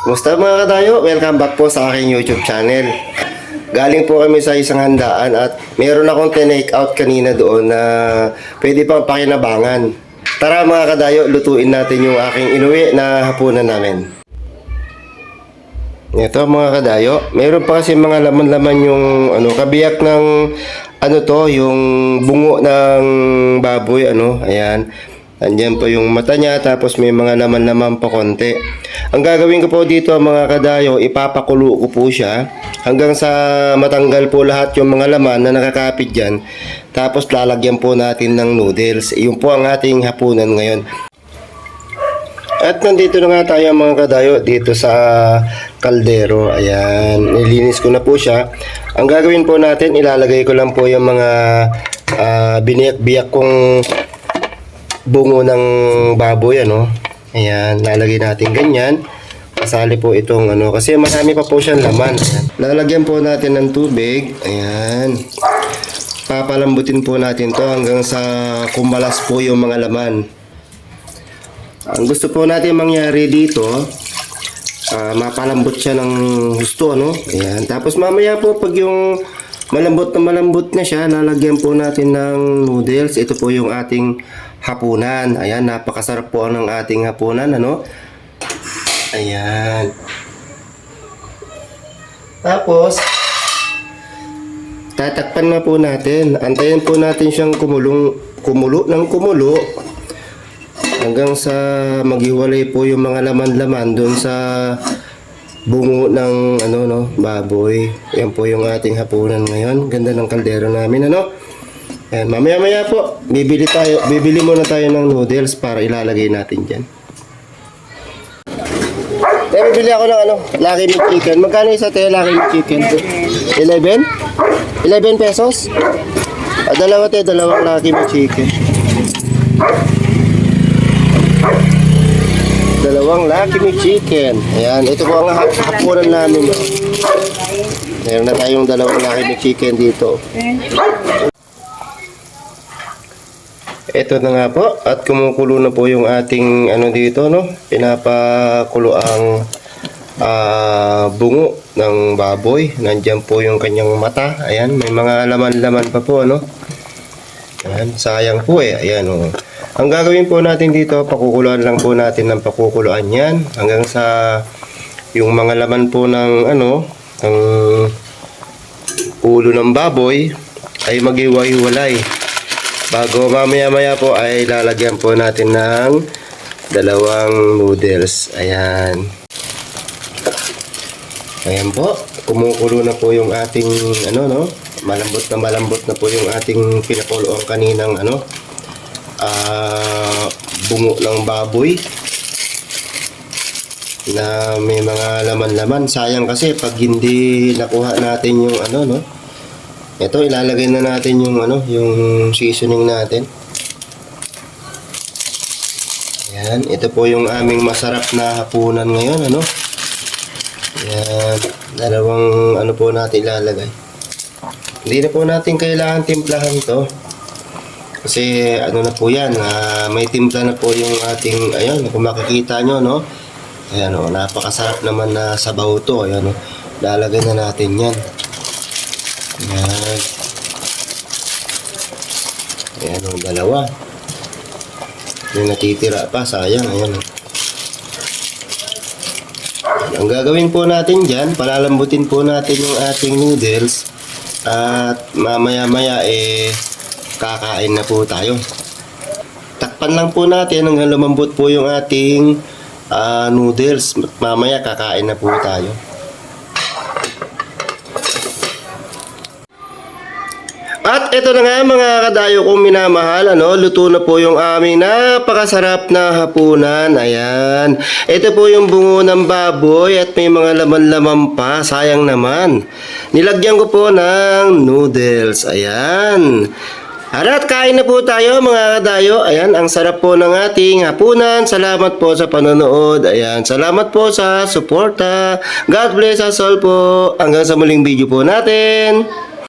Kumusta mga kadayo? Welcome back po sa aking YouTube channel. Galing po kami sa isang handaan at meron akong tinake out kanina doon na pwede pang pakinabangan. Tara mga kadayo, lutuin natin yung aking inuwi na hapunan namin. Ito mga kadayo, meron pa kasi mga laman-laman yung kabiyak ng yung bungo ng baboy ayan. Andiyan po yung mata niya, tapos may mga laman-laman pa konti. Ang gagawin ko po dito mga kadayo, ipapakulo ko po siya hanggang sa matanggal po lahat yung mga laman na nakakapit dyan. Tapos lalagyan po natin ng noodles. Yun po ang ating hapunan ngayon. At nandito na nga tayo mga kadayo dito sa kaldero. Ayan, nilinis ko na po siya. Ang gagawin po natin, ilalagay ko lang po yung mga biniyak-biyak kong bungo ng baboy Ayan, lalagay natin ganyan. Kasali po itong kasi marami pa po siyang laman. Ayan. Lalagyan po natin ng tubig. Ayan. Papalambutin po natin to hanggang sa kumalas po yung mga laman. Ang gusto po natin mangyari dito, mapalambot siya ng husto Ayan. Tapos mamaya po pag yung malambot na siya, lalagyan po natin ng noodles. Ito po yung ating hapunan. Ayan, napakasarap po ng ating hapunan, Ayan. Tapos, tatakpan na po natin. Antayin po natin siyang kumulo hanggang sa maghiwalay po yung mga laman-laman doon sa bungo ng baboy. Yan po yung ating hapunan ngayon. Ganda ng kaldero namin, Ayan, mamaya po, bibili muna tayo ng noodles para ilalagay natin dyan. Bibili ako ng Lucky Meat Chicken. Magkano isa tayo Lucky Meat Chicken? 11? 11 pesos? Dalawa tayo, dalawang Lucky Meat Chicken. Dalawang Lucky Meat Chicken. Ayan, ito po ang hapunan namin. Meron na tayong dalawang Lucky Meat Chicken dito. Ito na nga po, at kumukulo na po yung ating dito, pinapakulo ang bungo ng baboy. Nandiyan po yung kanyang mata. Ayan, may mga laman-laman pa po, Ayan, sayang po Ayan, Ang gagawin po natin dito, pakukuluan lang po natin ng pakukuluan yan hanggang sa yung mga laman po ng ng ulo ng baboy ay maghiwa-hiwalay. Bago mamaya-maya po ay lalagyan po natin ng dalawang noodles. Ayan. Ayan po. Kumukulo na po yung ating malambot na po yung ating pinakuloan kaninang bungo ng baboy na may mga laman-laman. Sayang kasi pag hindi nakuha natin yung ito, ilalagay na natin yung yung seasoning natin. Ayan, ito po yung aming masarap na hapunan ngayon, Ayan, dalawang po natin ilalagay. Hindi na po natin kailangan timplahan to. Kasi na po yan, may timpla na po yung ating, ayan, kung makikita nyo, Ayan napakasarap naman na sabaw to, ayan lalagay na natin yan. Ayan. Ayan dalawa. Yung natitira pa, sayang. Ayan Ang gagawin po natin dyan, palalambutin po natin yung ating noodles. At mamaya-maya kakain na po tayo. Takpan lang po natin hanggang lumambot po yung ating noodles. Mamaya kakain na po tayo. At ito na nga mga kadayo kong minamahal, luto na po yung aming napakasarap na hapunan. Ayan. Ito po yung bungo ng baboy at may mga laman-laman pa. Sayang naman. Nilagyan ko po ng noodles. Ayan. At kain na po tayo mga kadayo. Ayan, ang sarap po ng ating hapunan. Salamat po sa panonood. Ayan, salamat po sa suporta. God bless us all po. Hanggang sa muling video po natin.